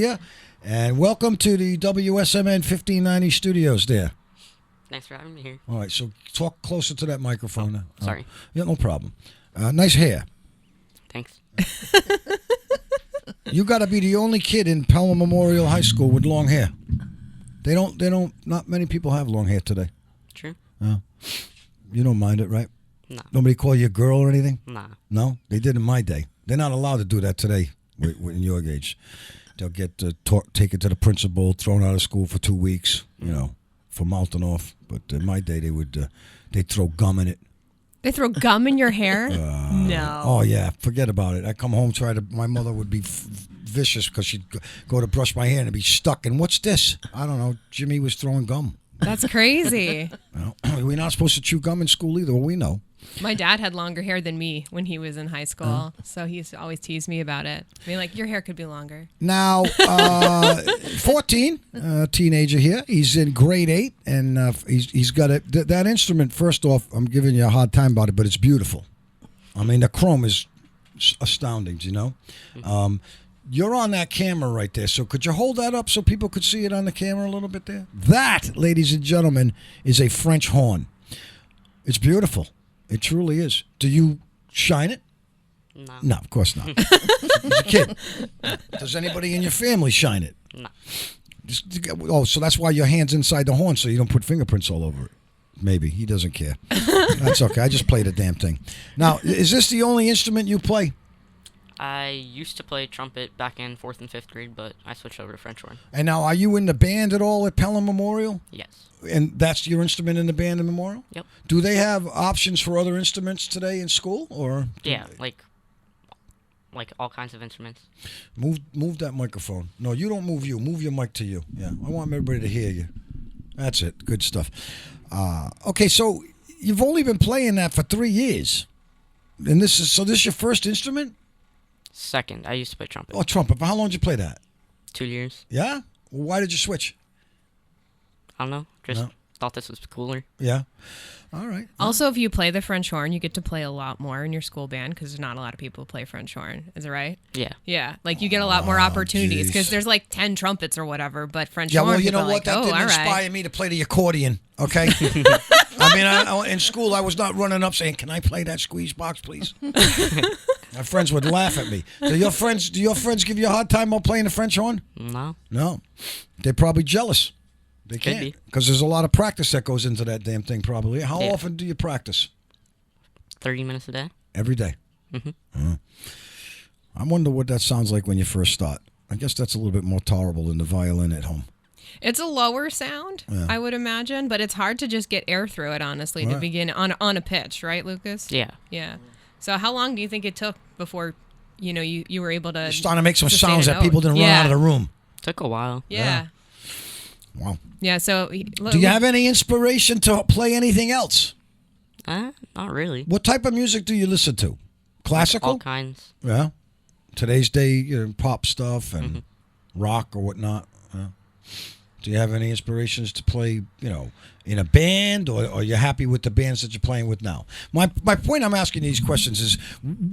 Philadelphia. And welcome to the WSMN 1590 studios there. Thanks for having me here. All right, so talk closer to that microphone. Sorry. Yeah, no problem. Nice hair. Thanks. You got to be the only kid in Pelham Memorial High School with long hair. Not many people have long hair today. True. You don't mind it, right? Nah. Nobody call you a girl or anything? Nah. No? They did in my day. They're not allowed to do that today in your age. They'll get taken to the principal, thrown out of school for 2 weeks, for mouthing off. But in my day, they'd throw gum in it. They throw gum in your hair? No. Oh, yeah. Forget about it. I come home, my mother would be vicious because she'd go to brush my hair and it'd be stuck. And what's this? I don't know. Jimmy was throwing gum. That's crazy. We're not supposed to chew gum in school either. Well, we know. My dad had longer hair than me when he was in high school, so he used to always tease me about it. I mean, like, your hair could be longer. Now, 14, teenager here. He's in grade 8, and he's got that instrument. First off, I'm giving you a hard time about it, but it's beautiful. I mean, the chrome is astounding, You're on that camera right there, so could you hold that up so people could see it on the camera a little bit there? That, ladies and gentlemen, is a French horn. It's beautiful. It truly is. Do you shine it? No. No, of course not. He's a kid. Does anybody in your family shine it? No. So that's why your hand's inside the horn so you don't put fingerprints all over it. Maybe. He doesn't care. That's okay. I just played the damn thing. Now, is this the only instrument you play? I used to play trumpet back in 4th and 5th grade, but I switched over to French horn. And now, are you in the band at all at Pelham Memorial? Yes. And that's your instrument in the band in Memorial? Yep. Do they have options for other instruments today in school, or? Yeah, like all kinds of instruments. Move that microphone. No, you don't move you. Move your mic to you. Yeah, I want everybody to hear you. That's it. Good stuff. Okay, so you've only been playing that for 3 years, and this is your first instrument? Second, I used to play trumpet. Oh, trumpet. But how long did you play that? 2 years. Yeah? Well, why did you switch? I don't know. Just thought this was cooler. Yeah. All right. Also, if you play the French horn, you get to play a lot more in your school band because there's not a lot of people who play French horn. Is it right? Yeah. Yeah. Like, you get a lot more opportunities because there's like 10 trumpets or whatever, but French horn, well, you know what? That didn't inspire me to play the accordion, okay? I mean, in school, I was not running up saying, "Can I play that squeeze box, please?" My friends would laugh at me. Do your friends give you a hard time about playing the French horn? No. No. They're probably jealous. They can't. Because there's a lot of practice that goes into that damn thing, probably. How often do you practice? 30 minutes a day. Every day? Mm-hmm. I wonder what that sounds like when you first start. I guess that's a little bit more tolerable than the violin at home. It's a lower sound, I would imagine, but it's hard to just get air through it, honestly, to begin on a pitch, right, Lucas? Yeah. Yeah. So how long do you think it took before, you were able to... You're starting to make some sounds that people didn't run out of the room. Took a while. Yeah. Wow. Yeah, so... Do you have any inspiration to play anything else? Not really. What type of music do you listen to? Classical? All kinds. Yeah. Today's day, pop stuff and rock or whatnot. Yeah. Do you have any inspirations to play, in a band, or are you happy with the bands that you're playing with now? My point I'm asking these questions is,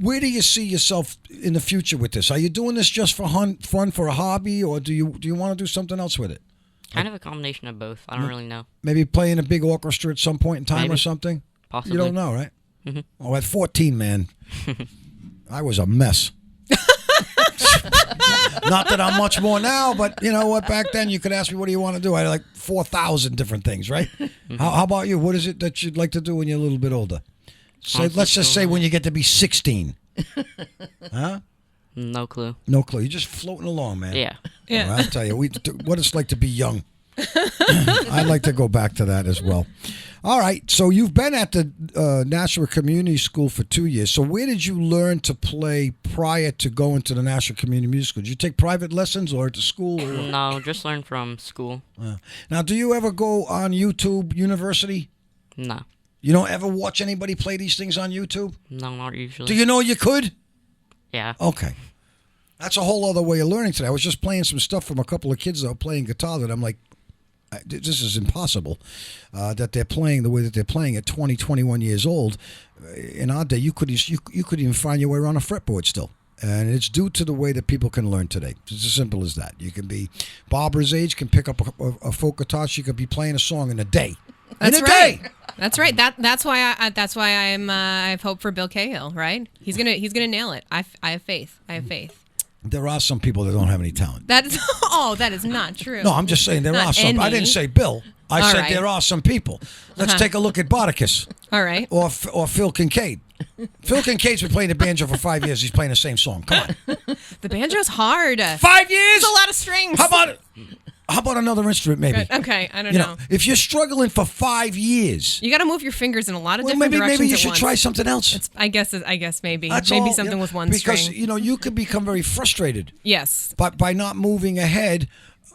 where do you see yourself in the future with this? Are you doing this just for fun, for a hobby, or do you want to do something else with it? Kind of a combination of both. I don't really know. Maybe play in a big orchestra at some point in time or something? Possibly. You don't know, right? Mm-hmm. Oh, at 14, man, I was a mess. Not that I'm much more now, but you know what? Back then, you could ask me, what do you want to do? I had like 4,000 different things, right? How about you? What is it that you'd like to do when you're a little bit older? Let's just say when you get to be 16. Huh? No clue. No clue. You're just floating along, man. Yeah. Yeah. Well, I'll tell you, what it's like to be young. I'd like to go back to that as well. All right, so you've been at the Nashua Community School for 2 years. So where did you learn to play prior to going to the Nashua Community Music School? Did you take private lessons or at the school? Or No, just learn from school. Now, do you ever go on YouTube University? No. You don't ever watch anybody play these things on YouTube? No, not usually. Do you know you could? Yeah. Okay. That's a whole other way of learning today. I was just playing some stuff from a couple of kids that were playing guitar that I'm like, this is impossible that they're playing the way that they're playing at 20, 21 years old. In our day, you could even find your way around a fretboard still. And it's due to the way that people can learn today. It's as simple as that. You can be Barbara's age, can pick up a folk guitar. She could be playing a song in a day. That's in a right. day. That's right. That's why I have hope for Bill Cahill. Right? He's gonna nail it. I have faith. I have faith. There are some people that don't have any talent. That is not true. No, I'm just saying there Not are some. I any. didn't say Bill. I All said right. there are some people. Let's take a look at Bardicus All right. or Phil Kincaid. Phil Kincaid's been playing the banjo for 5 years. He's playing the same song. Come on. The banjo's hard. 5 years? It's a lot of strings. How about another instrument, maybe? Okay, I don't You know. know, if you're struggling for 5 years, You got to move your fingers in a lot of well, different directions maybe you at should once. try something else. I guess maybe That's maybe all, something you know, with one because, string. you know, you could become very frustrated Yes. by not moving ahead,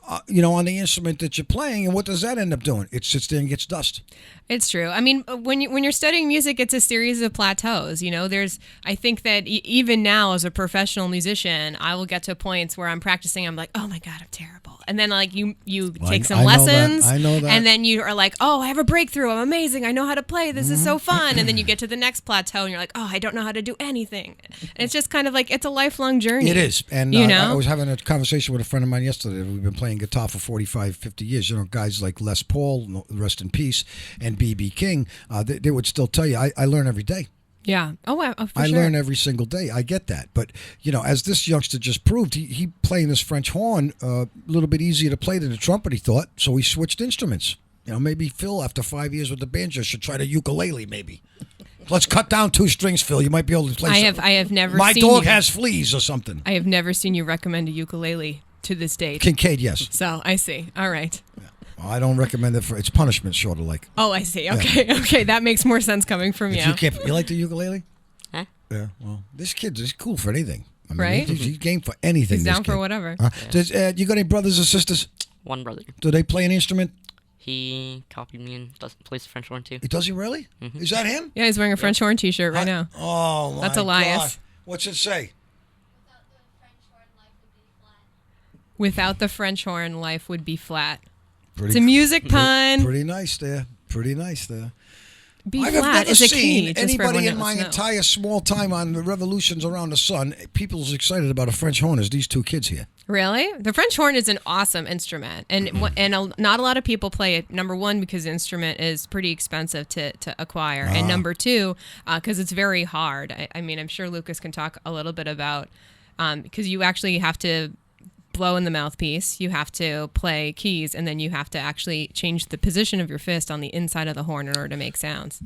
on the instrument that you're playing. And what does that end up doing? It sits there and gets dust. It's true. I mean, when you're studying music, it's a series of plateaus. You know, I think that even now as a professional musician, I will get to points where I'm practicing. I'm like, oh my God, I'm terrible. And then like you take some I know that. lessons. I know that. And then you are like, oh, I have a breakthrough. I'm amazing. I know how to play. This is so fun. And then you get to the next plateau and you're like, oh, I don't know how to do anything. And it's just kind of like, it's a lifelong journey. It is. And You know? I was having a conversation with a friend of mine yesterday. We've been playing guitar for 45, 50 years. You know, guys like Les Paul, rest in peace, and B.B. King, they would still tell you, I learn every day. Yeah. Oh, wow. Oh, for I sure. learn every single day. I get that. But, you know, as this youngster just proved, he playing this French horn a little bit easier to play than the trumpet, he thought. So he switched instruments. You know, maybe Phil, after 5 years with the banjo, should try the ukulele, maybe. Let's cut down 2 strings, Phil. You might be able to play something. I have never My seen dog you. has fleas or something. I have never seen you recommend a ukulele to this date. Kincaid, yes. So I see. All right. I don't recommend it it's punishment, sort of like. Oh, I see. Okay. Okay. That makes more sense coming from you. You like the ukulele? Huh? Yeah. Well, this kid's cool for anything. I mean, Right? He's game for anything. He's this down for kid. whatever. You got any brothers or sisters? One brother. Do they play an instrument? He copied me and plays the French horn too. Does he really? Is that him? Yeah, he's wearing a French horn T-shirt right now. Oh, my That's Elias. God. What's it say? Without the French horn, life would be flat. Pretty, It's a music pun. Pretty nice there. Pretty nice there. B I have flat never is a seen key. Just for anybody everyone in my else to know. entire small time on the revolutions around the sun, people as excited about a French horn as these 2 kids here. Really? The French horn is an awesome instrument, and not a lot of people play it. Number one, because the instrument is pretty expensive to acquire, and number two, because it's very hard. I mean, I'm sure Lukas can talk a little bit about because you actually have to blow in the mouthpiece, you have to play keys, and then you have to actually change the position of your fist on the inside of the horn in order to make sounds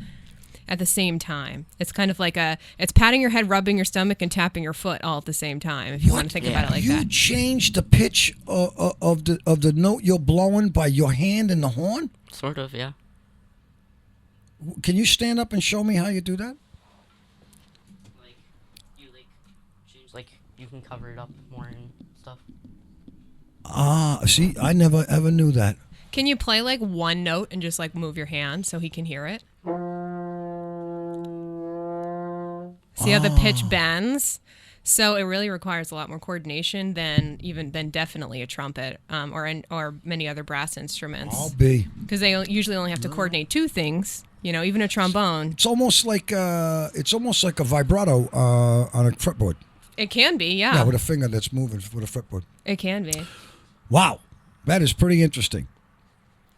at the same time. It's kind of like it's patting your head, rubbing your stomach, and tapping your foot all at the same time, if you want to think about it like you that. You change the pitch of the note you're blowing by your hand in the horn? Sort of, yeah. Can you stand up and show me how you do that? Like, you change, you can cover it up more and stuff. See, I never ever knew that. Can you play like one note and just like move your hand so he can hear it? See how the pitch bends? So it really requires a lot more coordination than definitely a trumpet or many other brass instruments. I'll be. Because they usually only have to coordinate 2 things. You know, even a trombone. It's almost like a vibrato on a fretboard. It can be, yeah. Yeah, with a finger that's moving with a fretboard. It can be. Wow, that is pretty interesting.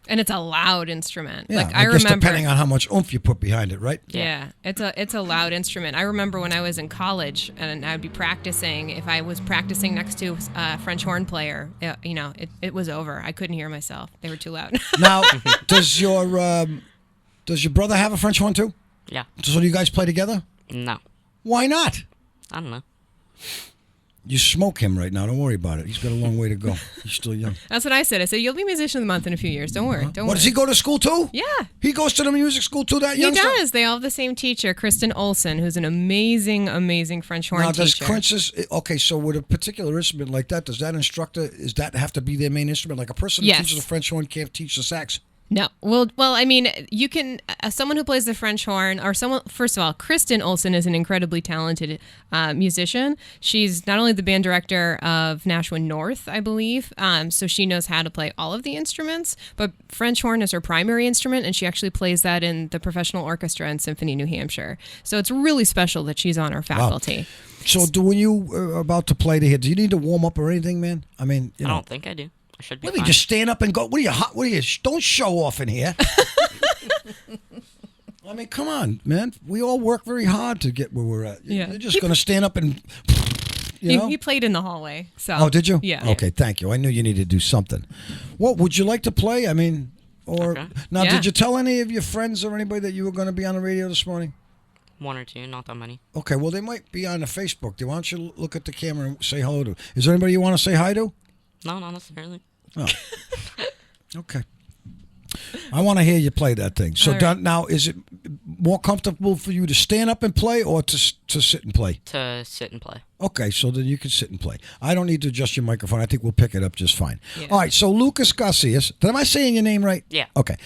And it's a loud instrument. Yeah, like I guess remember, depending on how much oomph you put behind it, right? Yeah, it's a loud instrument. I remember when I was in college and I'd be practicing. If I was practicing next to a French horn player, it was over. I couldn't hear myself. They were too loud. Now, does your brother have a French horn too? Yeah. So do you guys play together? No. Why not? I don't know. You smoke him right now. Don't worry about it. He's got a long way to go. He's still young. That's what I said. I said, you'll be musician of the month in a few years. Don't worry. Don't worry. Does he go to school too? Yeah. He goes to the music school too, that He youngster? does. They all have the same teacher, Kristen Olson, who's an amazing, amazing French horn Now, does teacher. so with a particular instrument like that, does that instructor, have to be their main instrument? Like a person who Yes. teaches a French horn can't teach the sax? No. Well, I mean, you can. Someone who plays the French horn, or someone. First of all, Kristen Olsen is an incredibly talented musician. She's not only the band director of Nashua North, I believe, so she knows how to play all of the instruments. But French horn is her primary instrument, and she actually plays that in the professional orchestra in Symphony New Hampshire. So it's really special that she's on our faculty. Wow. So, when you are about to play here, do you need to warm up or anything, man? I mean, I don't think I do. I should be What do you fine. just stand up and go? What are you hot? What are you? Don't show off in here. I mean, come on, man. We all work very hard to get where we're at. Yeah. You're just going to stand up and, He played in the hallway. So. Oh, did you? Yeah. Okay, thank you. I knew you needed to do something. What would you like to play? I mean, or Okay. now, Yeah. did you tell any of your friends or anybody that you were going to be on the radio this morning? One or two, not that many. Okay, well, they might be on the Facebook. Why don't you look at the camera and say hello to? Is there anybody you want to say hi to? No, not necessarily. Oh. Okay. I want to hear you play that thing. So All right. now, is it more comfortable for you to stand up and play or to sit and play? To sit and play. Okay, so then you can sit and play. I don't need to adjust your microphone. I think we'll pick it up just fine. Yeah. All right, so Lukas Garcia. Am I saying your name right? Yeah. Okay.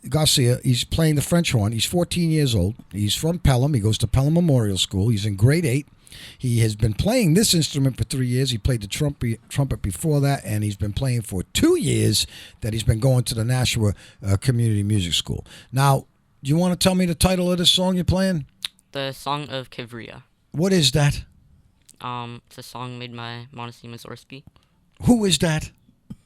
Garcia, he's playing the French horn. He's 14 years old. He's from Pelham. He goes to Pelham Memorial School. He's in grade 8. He has been playing this instrument for 3 years. He played the trumpet before that, and he's been playing for 2 years that he's been going to the Nashua Community Music School. Now, do you want to tell me the title of this song you're playing? The Song of Kivria. What is that? It's a song made by Modesty Mussorgsky, Who is that?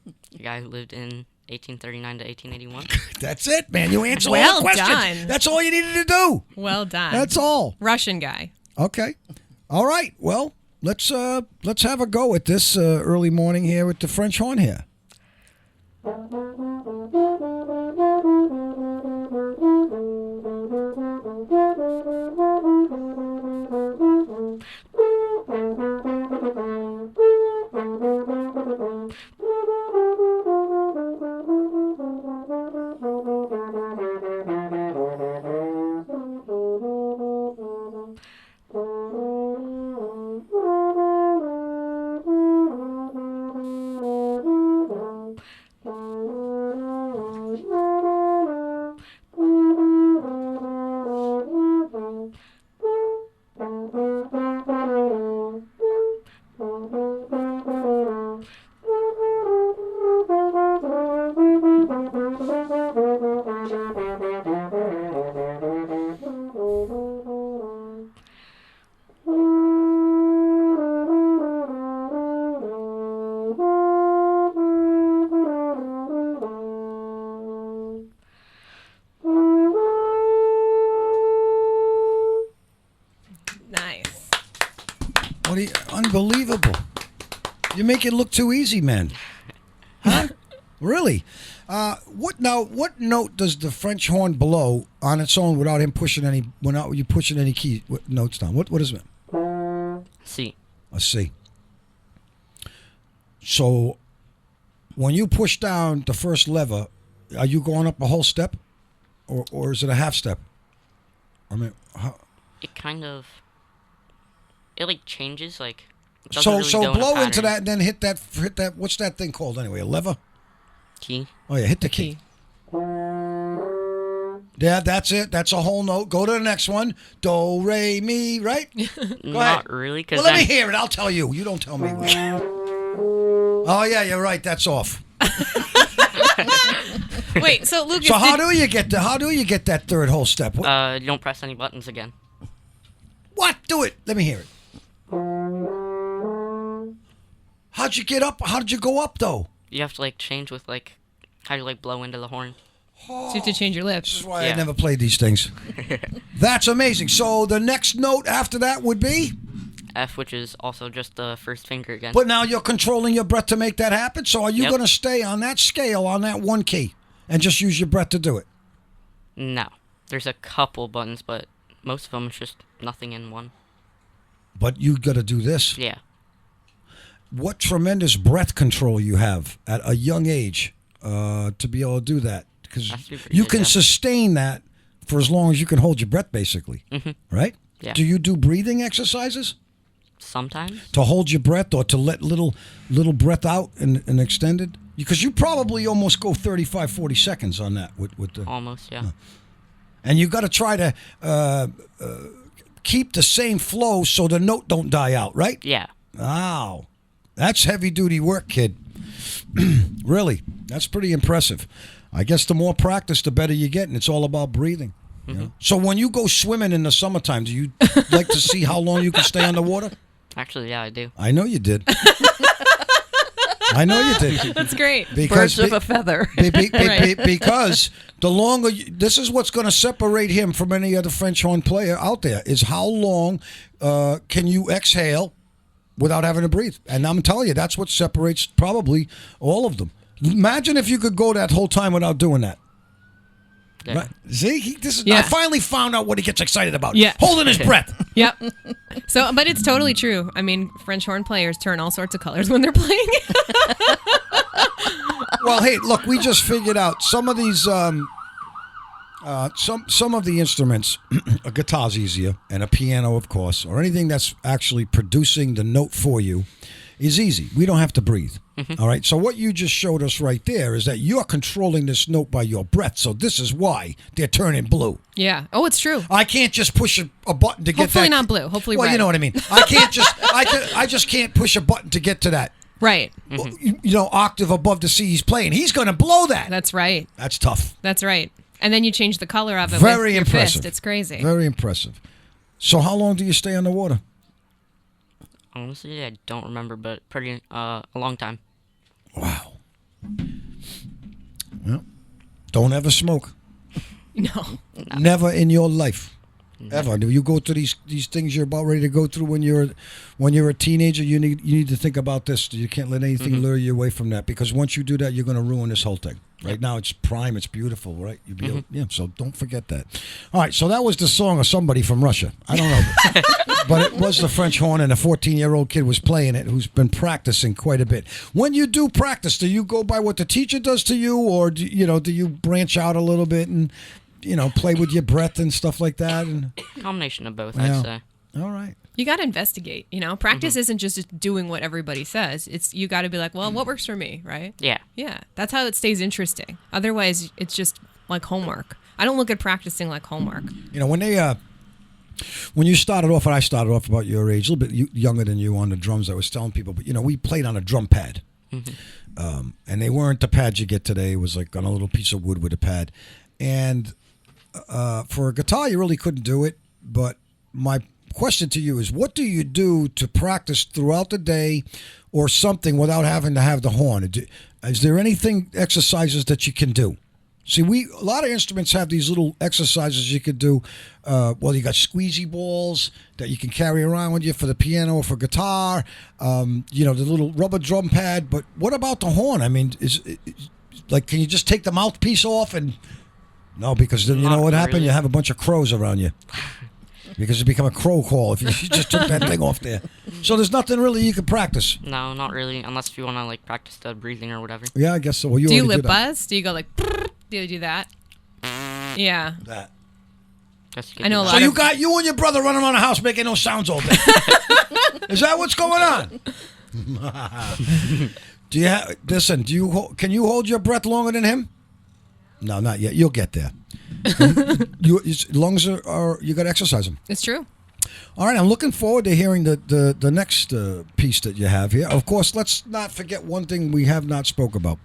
a guy who lived in 1839 to 1881. That's it, man. You answered all Well the questions. done. That's all you needed to do. Well done. That's all. Russian guy. Okay. All right. Well, let's have a go at this early morning here with the French horn here. Nice. Unbelievable. You make it look too easy, man. Huh? Really? What note does the French horn blow on its own without you pushing any key notes down? What is it? C. A C. So when you push down the first lever, are you going up a whole step, or is it a half step? I mean, It kind of... It, like, changes, like... it so doesn't really go in a blow into pattern. that, and then hit that. What's that thing called anyway? A lever? Key. Oh yeah, hit the key. Yeah, that's it. That's a whole note. Go to the next one. Do, re, mi, right? Not really, because Well, let me hear it. I'll tell you. You don't tell me. Oh yeah, you're right. That's off. Wait, so Lucas, So how do you get that third whole step? What? you don't press any buttons again. What? Do it. Let me hear it. How'd you get up? How did you go up though? You have to, like, change with, like, how you, like, blow into the horn. so you have to change your This lips. is why I Yeah. never played these things. That's amazing. So the next note after that would be? F, which is also just the first finger again. But now you're controlling your breath to make that happen. So are you Yep. going to stay on that scale on that one key and just use your breath to do it? No. There's a couple buttons, but most of them is just nothing in one. But you got to do this. Yeah. What tremendous breath control you have at a young age to be able to do that, because That's super you good, can yeah. sustain that for as long as you can hold your breath, basically. Right? Yeah. Do you do breathing exercises Sometimes. to hold your breath or to let little breath out and extended? Because you probably almost go 35, 40 seconds on that with the. Almost, yeah. And you got to try to keep the same flow so the note don't die out, right? Yeah. Wow, that's heavy duty work, kid. Really, that's pretty impressive. I guess the more practice, the better you get, and it's all about breathing. You know? So when you go swimming in the summertime, do you like to see how long you can stay underwater? Actually, yeah, I do. I know you did. I know you did. That's great. Birds of a feather. Because the longer this is what's going to separate him from any other French horn player out there is how long can you exhale without having to breathe. And I'm telling you, that's what separates probably all of them. Imagine if you could go that whole time without doing that. Yeah. Right? See, I Yeah. finally found out what he gets excited about. Yeah. Holding his breath. Yep. So, but it's totally true. I mean, French horn players turn all sorts of colors when they're playing. Well, hey, look, we just figured out some of these, some of the instruments, a guitar's easier, and a piano, of course, or anything that's actually producing the note for you is easy. We don't have to breathe. All right. So what you just showed us right there is that you're controlling this note by your breath. So this is why they're turning blue. Yeah. Oh, it's true. I can't just push a button to get Hopefully that. not blue. Hopefully well, red. you know what I mean. I can't just. I just can't push a button to get to that. Right. Octave above the C he's playing. He's going to blow that. That's right. That's tough. That's right. And then you change the color of it Very with your impressive. fist. It's crazy. Very impressive. So how long do you stay underwater? Honestly, I don't remember, but pretty a long time. Wow. Well, don't ever smoke. No. Never in your life. Ever. Do you go through these things you're about ready to go through when you're a teenager? You need to think about this. You can't let anything lure you away from that, because once you do that, you're going to ruin this whole thing. Right now, it's prime. It's beautiful, right? You'll be able, so don't forget that. All right, so that was the song of somebody from Russia. I don't know, but it was the French horn, and a 14-year-old kid was playing it who's been practicing quite a bit. When you do practice, do you go by what the teacher does to you, or do you branch out a little bit and play with your breath and stuff like that? And Combination of both, Yeah. I'd say. all right. You got to investigate. Practice isn't just doing what everybody says. You got to be like, well, what works for me, right? Yeah. Yeah. That's how it stays interesting. Otherwise, it's just like homework. I don't look at practicing like homework. When you started off, and I started off about your age, a little bit younger than you on the drums, I was telling people, but we played on a drum pad. And they weren't the pads you get today. It was like on a little piece of wood with a pad. And for a guitar, you really couldn't do it. But my question to you is, what do you do to practice throughout the day or something without having to have the horn? Is there anything, exercises that you can do? See, a lot of instruments have these little exercises you could do. You got squeezy balls that you can carry around with you for the piano or for guitar. The little rubber drum pad. But what about the horn? I mean, can you just take the mouthpiece off and... No, because then you know what happened? Really. You have a bunch of crows around you. Because you become a crow call if you just took that thing off there. So there's nothing really you can practice. No, not really, unless if you want to practice the breathing or whatever. Yeah, I guess so. Well, Do you already lip did that. buzz? Do you go like, do you do that? Yeah. That. Guess I know a do lot So that. you got you and your brother running around the house making no sounds all day. Is that what's going on? Can you hold your breath longer than him? No, not yet. You'll get there. Lungs are you got to exercise them. It's true. All right, I'm looking forward to hearing the next piece that you have here. Of course, let's not forget one thing we have not spoke about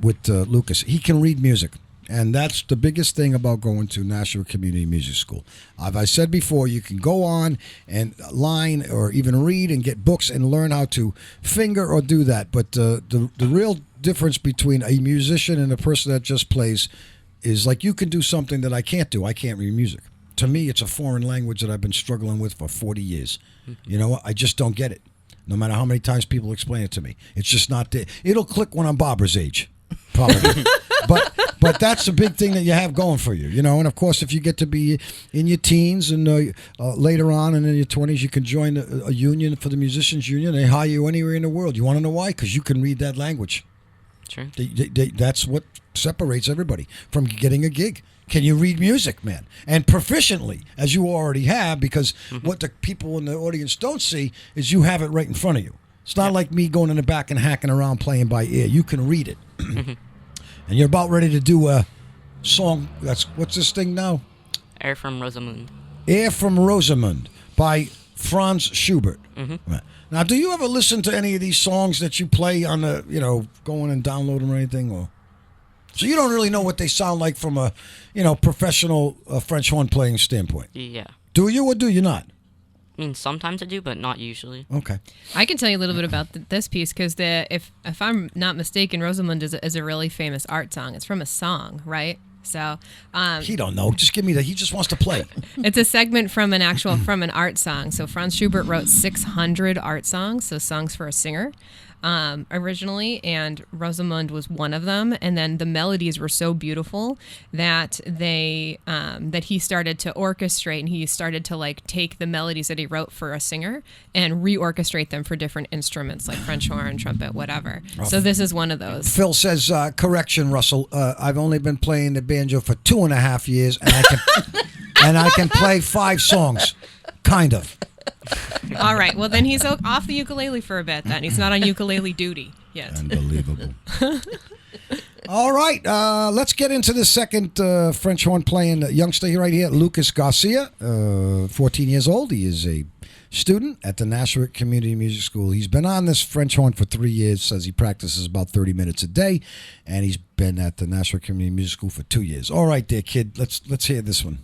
with Lukas. He can read music, and that's the biggest thing about going to Nashua Community Music School. As I said before, you can go on and line or even read and get books and learn how to finger or do that. But the real difference between a musician and a person that just plays is you can do something that I can't do. I can't read music. To me, it's a foreign language that I've been struggling with for 40 years. You know what? I just don't get it. No matter how many times people explain it to me. It's just not there. It'll click when I'm Barbara's age, probably. But that's the big thing that you have going for you, And of course, if you get to be in your teens and later on and in your 20s, you can join a union for the musicians union. They hire you anywhere in the world. You want to know why? Because you can read that language. Sure. That's what separates everybody from getting a gig. Can you read music, man? And proficiently, as you already have, because what the people in the audience don't see is you have it right in front of you. It's not like me going in the back and hacking around playing by ear. You can read it. And you're about ready to do a song. What's this thing now? Air from Rosamund. Air from Rosamund by Franz Schubert. Right. Now, do you ever listen to any of these songs that you play on the, going and download them or anything? Or so you don't really know what they sound like from a, professional French horn playing standpoint. Yeah. Do you or do you not? I mean, sometimes I do, but not usually. Okay. I can tell you a little bit about this piece because if I'm not mistaken, Rosamund is a really famous art song. It's from a song, right? So He don't know. Just give me he just wants to play. it's a segment from an art song. So Franz Schubert wrote 600 art songs, so songs for a singer. Originally, and Rosamund was one of them. And then the melodies were so beautiful that that he started to orchestrate, and he started to take the melodies that he wrote for a singer and reorchestrate them for different instruments like French horn, trumpet, whatever. So this is one of those. Phil says, correction, Russell. I've only been playing the banjo for 2.5 years, and I can play 5 songs, kind of. All right. Well, then he's off the ukulele for a bit. Then he's not on ukulele duty yet. Unbelievable. All right. Let's get into the second French horn playing youngster right here, Lukas Garcia, 14 years old. He is a student at the Nashua Community Music School. He's been on this French horn for 3 years. Says he practices about 30 minutes a day, and he's been at the Nashua Community Music School for 2 years. All right, there, kid. Let's hear this one.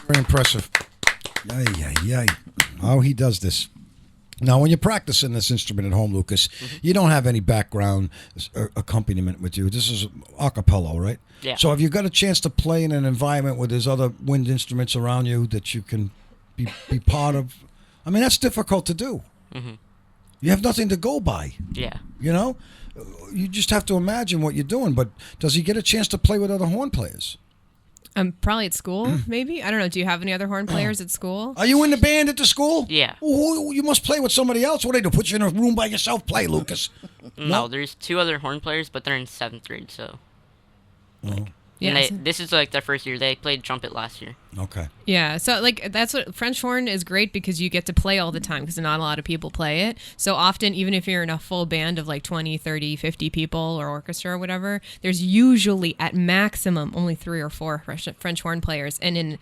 Very impressive. Yay. How he does this. Now, when you're practicing this instrument at home, Lucas, you don't have any background accompaniment with you. This is a cappella, right? Yeah. So have you got a chance to play in an environment where there's other wind instruments around you that you can be part of? I mean, that's difficult to do. You have nothing to go by. Yeah. You just have to imagine what you're doing. But does he get a chance to play with other horn players? Probably at school, maybe. I don't know. Do you have any other horn players at school? Are you in the band at the school? Yeah. Oh, you must play with somebody else. What do they do? Put you in a room by yourself? Play, Lucas. No, there's 2 other horn players, but they're in 7th grade, so. Yeah. This is their first year. They played trumpet last year. Okay. Yeah, so that's what French horn is great because you get to play all the time because not a lot of people play it. So often, even if you're in a full band of 20, 30, 50 people or orchestra or whatever, there's usually at maximum only 3 or 4 French horn players, and in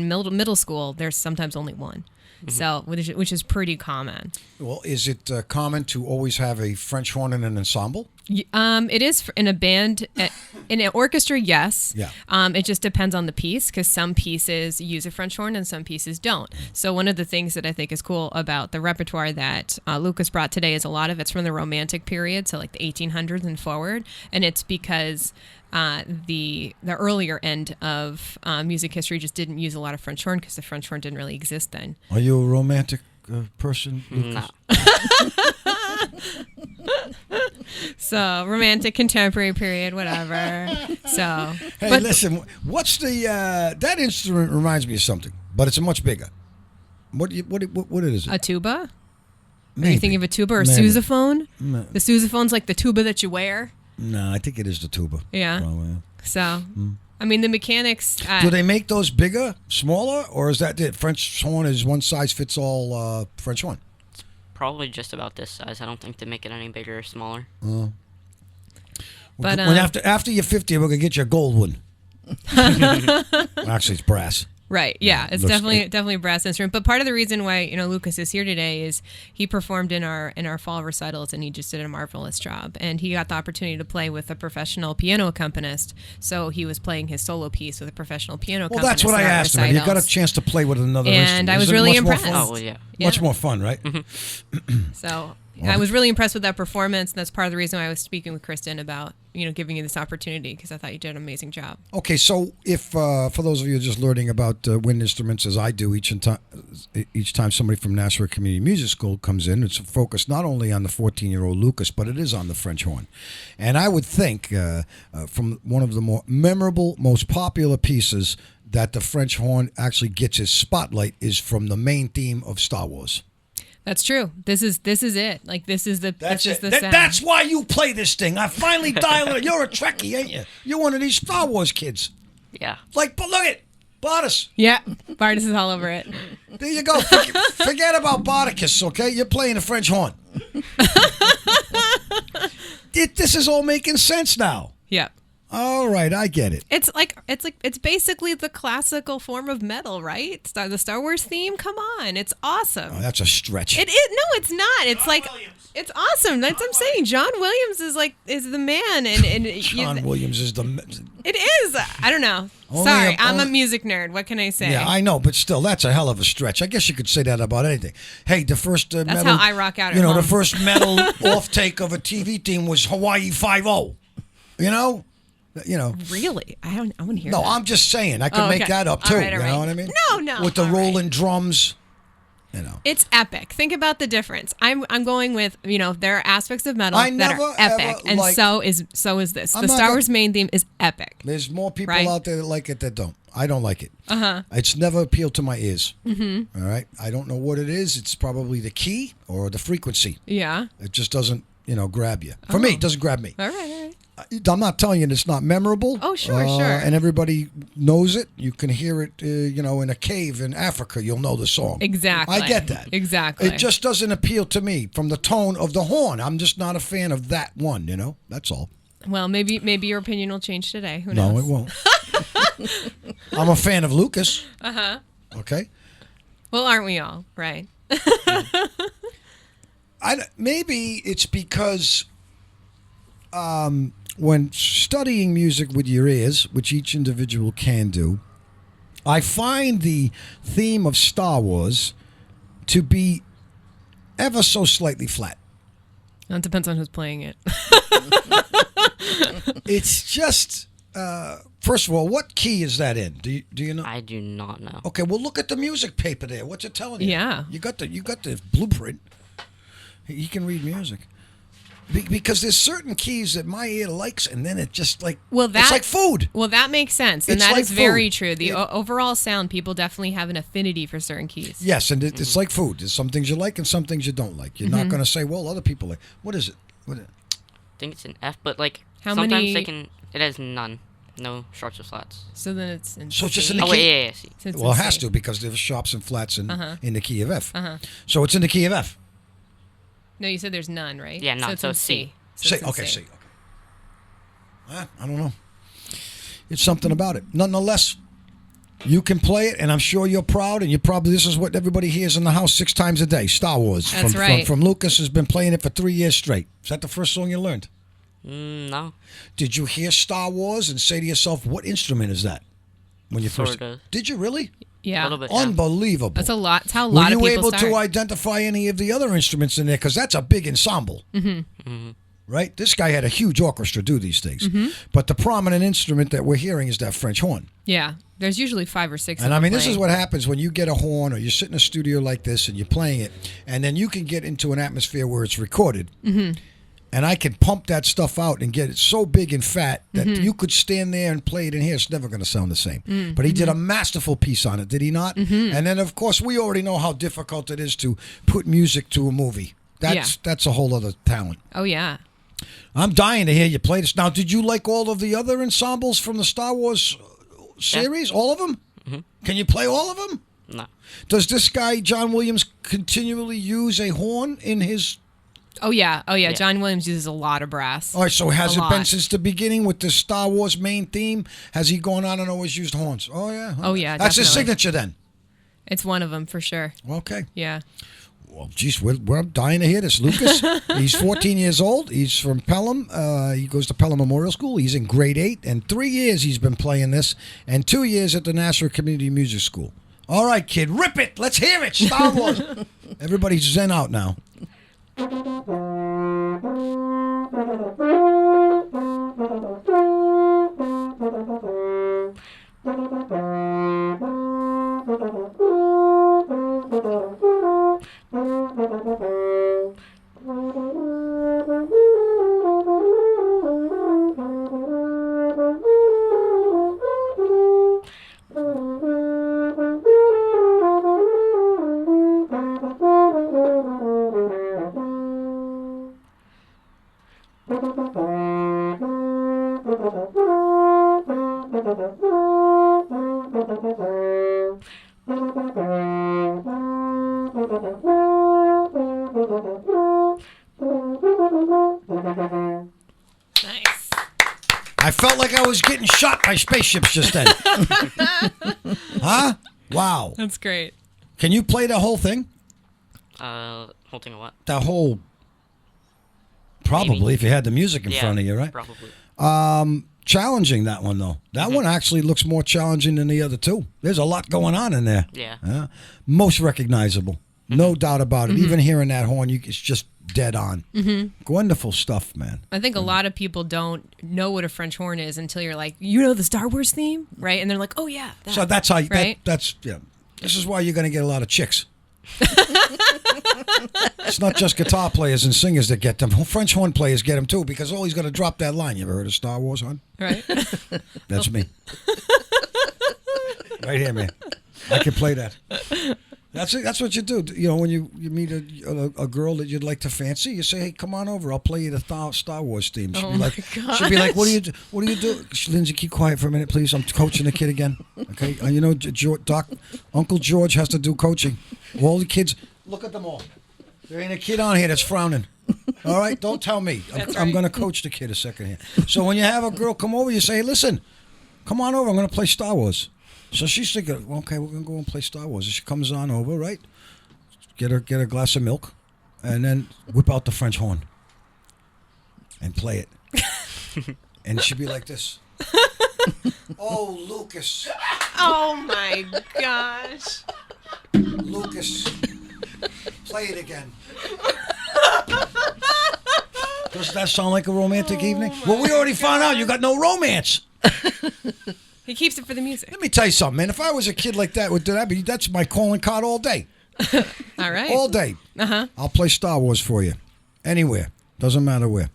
middle school there's sometimes only 1. So which is pretty common. Well, is it common to always have a French horn in an ensemble? It is in a band, in an orchestra, yes. Yeah. It just depends on the piece because some pieces use a French horn and some pieces don't. So one of the things that I think is cool about the repertoire that Lukas brought today is a lot of it's from the Romantic period, so the 1800s and forward, and it's because the earlier end of music history just didn't use a lot of French horn because the French horn didn't really exist then. Are you a romantic person, Lucas? No. So romantic, contemporary period, whatever. So, Hey, listen. What's the that instrument reminds me of something, but it's much bigger. What is it? a tuba? Maybe. Are you thinking of a tuba or a Maybe. sousaphone? No. The sousaphone's like the tuba that you wear. No, I think it is the tuba. Yeah. Probably. So, I mean, the mechanics. Do they make those bigger, smaller, or is that it? French horn is one size fits all French horn. Probably just about this size. I don't think they make it any bigger or smaller. But when after you're 50, we're gonna get you a gold one. Actually, it's brass. Right. Yeah. It's looks definitely a brass instrument. But part of the reason why Lucas is here today is he performed in our fall recitals, and he just did a marvelous job. And he got the opportunity to play with a professional piano accompanist. So he was playing his solo piece with a professional piano Well, accompanist. that's what I in our asked him. Have you got a recitals. chance to play with another instrument? And I was Isn't it really much more impressed. fun? Oh yeah. Much more fun, right? So I was really impressed with that performance, and that's part of the reason why I was speaking with Kristen about giving you this opportunity, because I thought you did an amazing job. Okay, so if for those of you just learning about wind instruments as I do each time somebody from Nashua Community Music School comes in, it's focused not only on the 14-year-old Lukas, but it is on the French horn. And I would think from one of the more memorable, most popular pieces that the French horn actually gets its spotlight is from the main theme of Star Wars. That's true. This is it. Like this is the sound. That's why you play this thing. I finally dialed it. You're a Trekkie, ain't you? You're one of these Star Wars kids. Yeah. Like, but look at Bartis. Yeah, Bartis is all over it. There you go. Forget about Bardicus, okay? You're playing the French horn. This is all making sense now. Yeah. All right, I get it. It's basically the classical form of metal, right? The Star Wars theme. Come on, it's awesome. Oh, that's a stretch. It is. No, it's not. It's like it's awesome. That's what I'm saying. John Williams is the man, and John Williams is the. It is. I don't know. Sorry, I'm a music nerd. What can I say? Yeah, I know, but still, that's a hell of a stretch. I guess you could say that about anything. Hey, the first That's metal, how I rock out. You know, at home. the first metal off take of a TV theme was Hawaii 5-0. You know. Really? I want to hear. No, that. I'm just saying. I could make that up too. All right. You know what I mean? No. With the all rolling right. drums. It's epic. Think about the difference. I'm going with there are aspects of metal I that never, are epic, ever and liked- so is this. I'm The not Star gonna- Wars main theme is epic. There's more people Right? out there that like it that don't. I don't like it. It's never appealed to my ears. Mm-hmm. All right. I don't know what it is. It's probably the key or the frequency. Yeah. It just doesn't, grab you. For me, it doesn't grab me. All right. I'm not telling you it's not memorable. Oh, sure. And everybody knows it. You can hear it, in a cave in Africa. You'll know the song. Exactly. I get that. Exactly. It just doesn't appeal to me from the tone of the horn. I'm just not a fan of that one, That's all. Well, maybe your opinion will change today. Who knows? No, it won't. I'm a fan of Lukas. Uh-huh. Okay. Well, aren't we all? Right. Maybe it's because when studying music with your ears, which each individual can do, I find the theme of Star Wars to be ever so slightly flat. It depends on who's playing it. It's just, first of all, what key is that in? Do you know? I do not know. Okay, well, look at the music paper there. What's it telling you? Yeah. You got the blueprint. He can read music. Because there's certain keys that my ear likes, and then it just it's like food. Well, that makes sense, and It's that like is very food. true. The overall sound, people definitely have an affinity for certain keys. Yes, and it's like food. There's some things you like and some things you don't like. You're not going to say, well, other people like. What is it? I think it's an F, but How sometimes many- it has none. No sharps or flats. So then it's in So it's just C. in the Oh, key? yeah. See. So it's Well, it in has C. to because there's sharps and flats in the key of F. So it's in the key of F. No, you said there's none, right? Yeah, none, it's so in C. So C. it's in Okay, C. Okay. I don't know. It's something about it. Nonetheless, you can play it, and I'm sure you're proud, and this is what everybody hears in the house 6 times a day. Star Wars. That's right. From Lukas has been playing it for 3 years straight. Is that the first song you learned? No. Did you hear Star Wars and say to yourself, what instrument is that? When you first Sorta. Did you really? Yeah. A little bit. Yeah. Unbelievable. That's a lot. That's how a Were lot of you people able start. to identify any of the other instruments in there? Because that's a big ensemble. Right? This guy had a huge orchestra do these things. But the prominent instrument that we're hearing is that French horn. Yeah. There's usually 5 or 6. And of I mean, them this is playing. what happens when you get a horn or you sit in a studio like this and you're playing it, and then you can get into an atmosphere where it's recorded. And I can pump that stuff out and get it so big and fat that you could stand there and play it in here. It's never going to sound the same. But he did a masterful piece on it, did he not? And then, of course, we already know how difficult it is to put music to a movie. That's a whole other talent. Oh yeah. I'm dying to hear you play this. Now, did you like all of the other ensembles from the Star Wars series? All of them? Can you play all of them? No. Does this guy, John Williams, continually use a horn in his Oh yeah. Yeah. John Williams uses a lot of brass. All right, so has A it been lot. since the beginning with the Star Wars main theme? Has he gone on and always used horns? Oh, yeah. Oh, yeah, That's his definitely. signature then. It's one of them for sure. Okay. Yeah. Well, geez, we're dying to hear this. Lucas, he's 14 years old. He's from Pelham. He goes to Pelham Memorial School. He's in grade 8. And 3 years he's been playing this. And 2 years at the Nashua Community Music School. All right, kid, rip it. Let's hear it. Star Wars. Everybody's zen out now. Nice. I felt like I was getting shot by spaceships just then. Huh? Wow. That's great. Can you play the whole thing? Whole thing of what? The whole... Probably, Maybe. if you had the music in Yeah, front of you, right? Probably. Challenging, that one, though. That one actually looks more challenging than the other two. There's a lot going on in there. Yeah. Most recognizable. No doubt about it. Even hearing that horn, it's just dead on. Wonderful stuff, man. I think a lot of people don't know what a French horn is until you're like, you know the Star Wars theme, right? And they're like, oh yeah. That. So that's how you, right? yeah. This is why you're going to get a lot of chicks. It's not just guitar players and singers that get them. French horn players get them too, because he's going to drop that line. You ever heard of Star Wars, hon? Right. That's me. Right here, man. I can play that. That's what you do. You know, when you meet a girl that you'd like to fancy, you say, "Hey, come on over. I'll play you the Star Wars theme." She'll be like, "She'll be like, what do you do? What do you do?" Lindsay, keep quiet for a minute, please. I'm coaching the kid again. Okay, you know, Uncle George has to do coaching. All the kids, look at them all. There ain't a kid on here that's frowning. All right, don't tell me. I'm going to coach the kid a second here. So when you have a girl come over, you say, "Hey, listen, come on over. I'm going to play Star Wars." So she's thinking, okay, we're going to go and play Star Wars. And she comes on over, right? Get a glass of milk, and then whip out the French horn and play it. And she'd be like this. Oh, Lucas. Oh my gosh. Lucas, play it again. Does that sound like a romantic evening? Well, we already found out you got no romance. He keeps it for the music. Let me tell you something, man. If I was a kid like that, that's my calling card all day. All right. All day. Uh-huh. I'll play Star Wars for you. Anywhere. Doesn't matter where.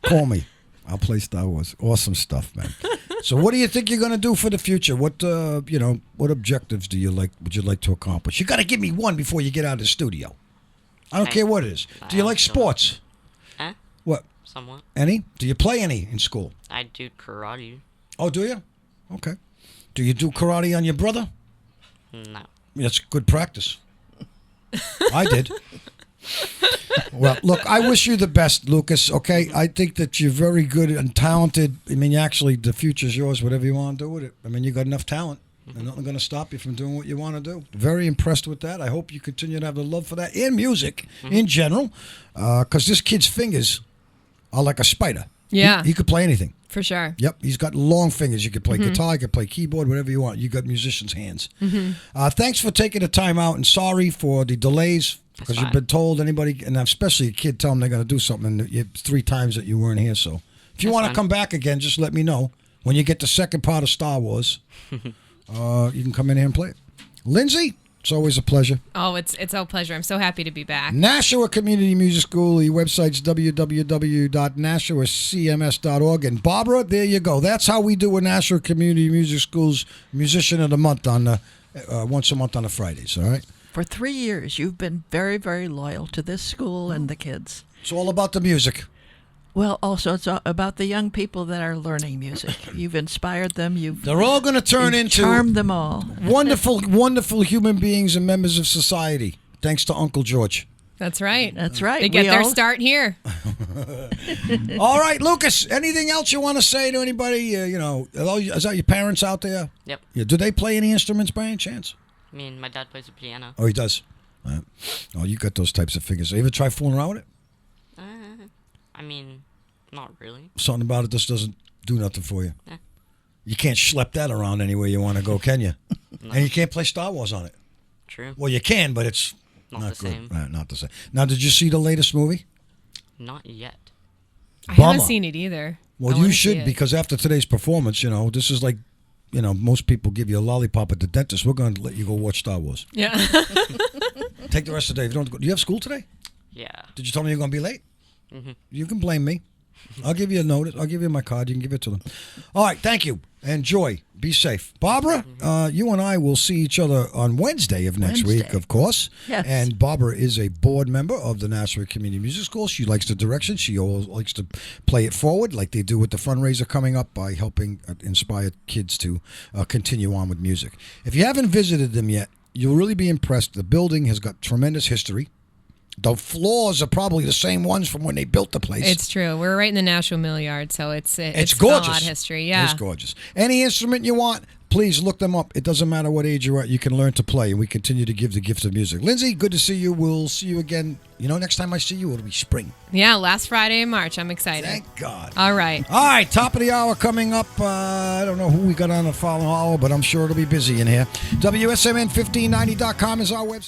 Call me. I'll play Star Wars. Awesome stuff, man. So what do you think you're going to do for the future? What what objectives would you like to accomplish? You got to give me one before you get out of the studio. I don't care what it is. Do you like sports? What? Somewhat. Any? Do you play any in school? I do karate. Oh, do you? Okay. Do you do karate on your brother? No. That's good practice. I did. Well, look, I wish you the best, Lucas, okay? I think that you're very good and talented. I mean, actually, the future's yours, whatever you want to do with it. I mean, you got enough talent. And nothing going to stop you from doing what you want to do. Very impressed with that. I hope you continue to have the love for that and music in general, because this kid's fingers are like a spider. Yeah. He could play anything. For sure. Yep, he's got long fingers. You could play guitar, you could play keyboard, whatever you want. You got musician's hands. Thanks for taking the time out, and sorry for the delays, because you've been told anybody, and especially a kid, tell them they're going to do something, and 3 times that you weren't here. So if you want to come back again, just let me know. When you get the second part of Star Wars, you can come in here and play it. Lindsay, it's always a pleasure. Oh, it's a pleasure. I'm so happy to be back. Nashua Community Music School. The website's www.nashuacms.org. And Barbara, there you go. That's how we do a Nashua Community Music School's Musician of the Month on once a month on the Fridays. All right. For 3 years, you've been very, very loyal to this school and the kids. It's all about the music. Well, also, it's about the young people that are learning music. You've inspired them. They're all going to turn you've into charmed them all. wonderful, wonderful human beings and members of society. Thanks to Uncle George. That's right. That's right. They get We their all- start here. All right, Lucas. Anything else you want to say to anybody? Is that your parents out there? Yep. Yeah. Do they play any instruments by any chance? I mean, my dad plays the piano. Oh, he does. Oh, you got those types of fingers. You ever try fooling around with it? I mean, not really. Something about it just doesn't do nothing for you. Eh. You can't schlep that around anywhere you want to go, can you? No. And you can't play Star Wars on it. True. Well, you can, but it's Not not the good. same. Right, not the same. Now, did you see the latest movie? Not yet. I Bummer. haven't seen it either. Well, I you wanna see should, it. because after today's performance, this is like, most people give you a lollipop at the dentist. We're going to let you go watch Star Wars. Yeah. Take the rest of the day. If you don't go, do you have school today? Yeah. Did you tell me you're going to be late? Mhm. You can blame me. I'll give you a notice. I'll give you my card. You can give it to them. All right. Thank you. Enjoy. Be safe. Barbara, you and I will see each other on Wednesday of next week, Wednesday. of course. Yes. And Barbara is a board member of the Nashua Community Music School. She likes the direction. She always likes to play it forward like they do with the fundraiser coming up by helping inspire kids to continue on with music. If you haven't visited them yet, you'll really be impressed. The building has got tremendous history. The floors are probably the same ones from when they built the place. It's true. We're right in the Nashua Mill Yard, so it's gorgeous. got a lot of history. Yeah. It's gorgeous. Any instrument you want, please look them up. It doesn't matter what age you're at. You can learn to play, and we continue to give the gift of music. Lindsay, good to see you. We'll see you again. Next time I see you, it'll be spring. Yeah, last Friday in March. I'm excited. Thank God. All right. All right, top of the hour coming up. I don't know who we got on the following hour, but I'm sure it'll be busy in here. WSMN1590.com is our website.